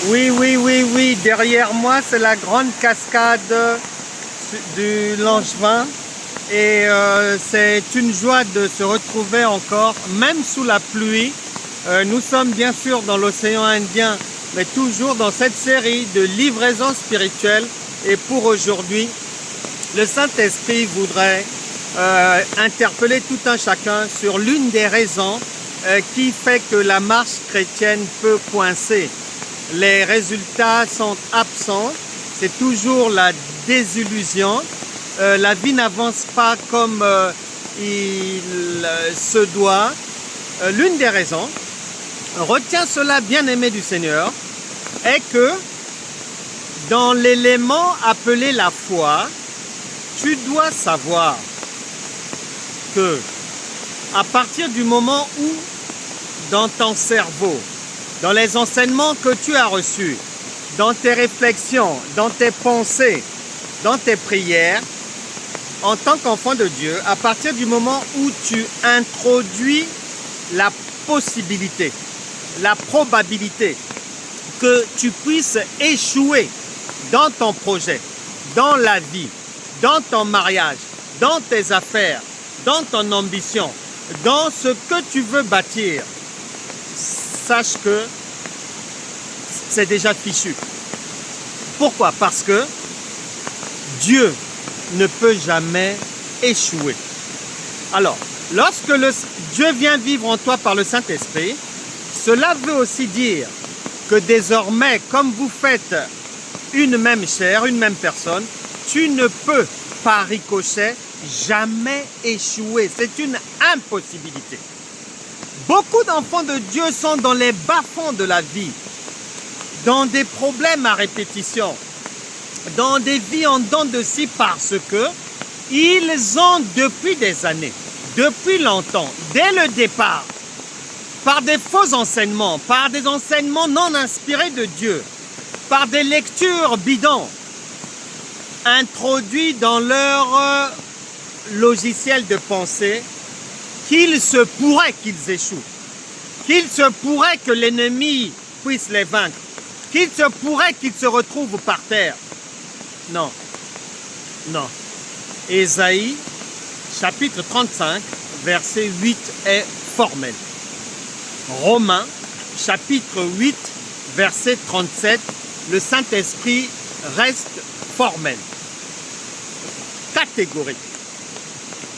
Oui, oui, oui, oui. Derrière moi, c'est la grande cascade du Langevin. Et c'est une joie de se retrouver encore, même sous la pluie. Nous sommes bien sûr dans l'océan Indien, mais toujours dans cette série de livraisons spirituelles. Et pour aujourd'hui, le Saint-Esprit voudrait interpeller tout un chacun sur l'une des raisons qui fait que la marche chrétienne peut coincer. Les résultats sont absents, c'est toujours la désillusion. La vie n'avance pas comme il se doit. L'une des raisons, retiens cela, bien-aimé du Seigneur, est que dans l'élément appelé la foi, tu dois savoir que à partir du moment où dans ton cerveau, dans les enseignements que tu as reçus, dans tes réflexions, dans tes pensées, dans tes prières, en tant qu'enfant de Dieu, à partir du moment où tu introduis la possibilité, la probabilité que tu puisses échouer dans ton projet, dans la vie, dans ton mariage, dans tes affaires, dans ton ambition, dans ce que tu veux bâtir, sache que c'est déjà fichu. Pourquoi? Parce que Dieu ne peut jamais échouer. Alors, lorsque Dieu vient vivre en toi par le Saint-Esprit, cela veut aussi dire que désormais, comme vous faites une même chair, une même personne, tu ne peux, par ricochet, jamais échouer. C'est une impossibilité. Beaucoup d'enfants de Dieu sont dans les bas-fonds de la vie, dans des problèmes à répétition, dans des vies en dents de scie parce que ils ont depuis des années, depuis longtemps, dès le départ, par des faux enseignements, par des enseignements non inspirés de Dieu, par des lectures bidons, introduits dans leur logiciel de pensée, qu'il se pourrait qu'ils échouent, qu'il se pourrait que l'ennemi puisse les vaincre, qu'il se pourrait qu'ils se retrouvent par terre. Non, non. Ésaïe, chapitre 35, verset 8 est formel. Romains, chapitre 8, verset 37, le Saint-Esprit reste formel, catégorique.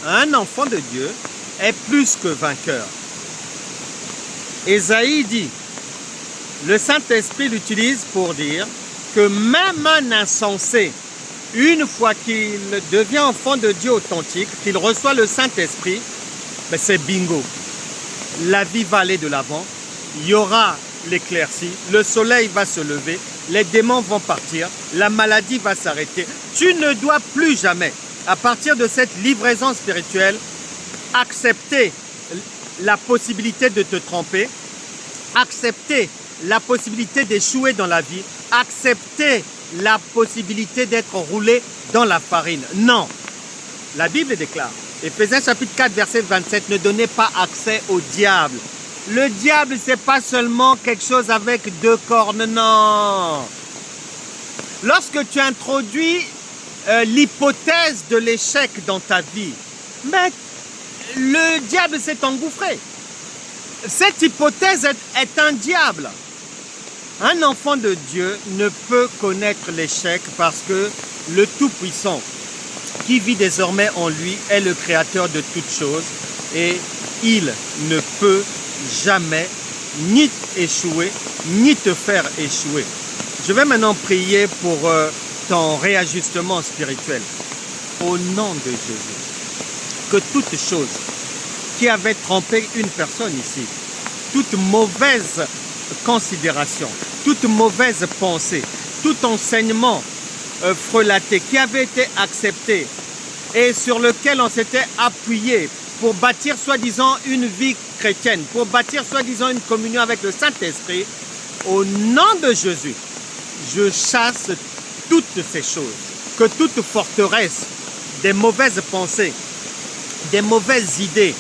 Un enfant de Dieu est plus que vainqueur. Ésaïe dit, le Saint-Esprit l'utilise pour dire que même un insensé, une fois qu'il devient enfant de Dieu authentique, qu'il reçoit le Saint-Esprit, ben c'est bingo. La vie va aller de l'avant, il y aura l'éclaircie, le soleil va se lever, les démons vont partir, la maladie va s'arrêter. Tu ne dois plus jamais, à partir de cette livraison spirituelle, accepter la possibilité de te tromper, accepter la possibilité d'échouer dans la vie, accepter la possibilité d'être roulé dans la farine. Non. La Bible déclare, Éphésiens chapitre 4, verset 27, ne donnez pas accès au diable. Le diable, c'est pas seulement quelque chose avec deux cornes, non. Lorsque tu introduis l'hypothèse de l'échec dans ta vie, mais le diable s'est engouffré. Cette hypothèse est un diable. Un enfant de Dieu ne peut connaître l'échec parce que le Tout-Puissant qui vit désormais en lui est le créateur de toutes choses et il ne peut jamais ni échouer, ni te faire échouer. Je vais maintenant prier pour ton réajustement spirituel. Au nom de Jésus, que toute chose qui avait trompé une personne ici, toute mauvaise considération, toute mauvaise pensée, tout enseignement frelaté qui avait été accepté et sur lequel on s'était appuyé pour bâtir soi-disant une vie chrétienne, pour bâtir soi-disant une communion avec le Saint-Esprit, au nom de Jésus, je chasse toutes ces choses, que toute forteresse des mauvaises pensées, des mauvaises idées,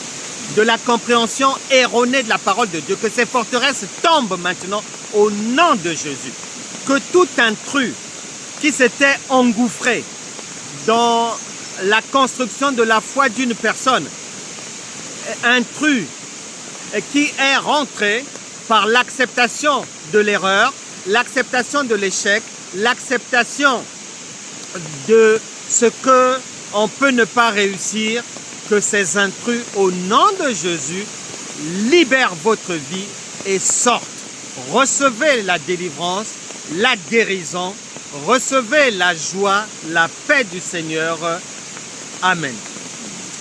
de la compréhension erronée de la parole de Dieu, que ces forteresses tombent maintenant au nom de Jésus. que tout intrus qui s'était engouffré dans la construction de la foi d'une personne, intrus qui est rentré par l'acceptation de l'erreur, l'acceptation de l'échec, l'acceptation de ce qu'on peut ne pas réussir, que ces intrus, au nom de Jésus, libèrent votre vie et sortent. Recevez la délivrance, la guérison, recevez la joie, la paix du Seigneur. Amen.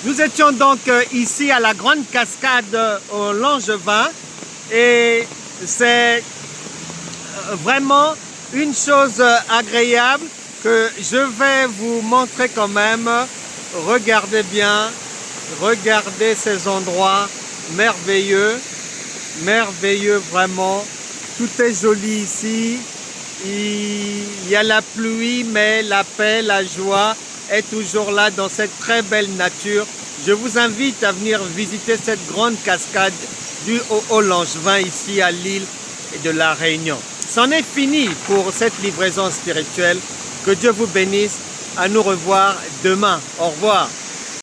Nous étions donc ici à la Grande Cascade au Langevin et c'est vraiment une chose agréable que je vais vous montrer quand même. Regardez bien, regardez ces endroits merveilleux, merveilleux vraiment. Tout est joli ici. Il y a la pluie, mais la paix, la joie est toujours là dans cette très belle nature. Je vous invite à venir visiter cette grande cascade du Haut-Langevin ici à l'île de la Réunion. C'en est fini pour cette livraison spirituelle. Que Dieu vous bénisse. À nous revoir demain. Au revoir.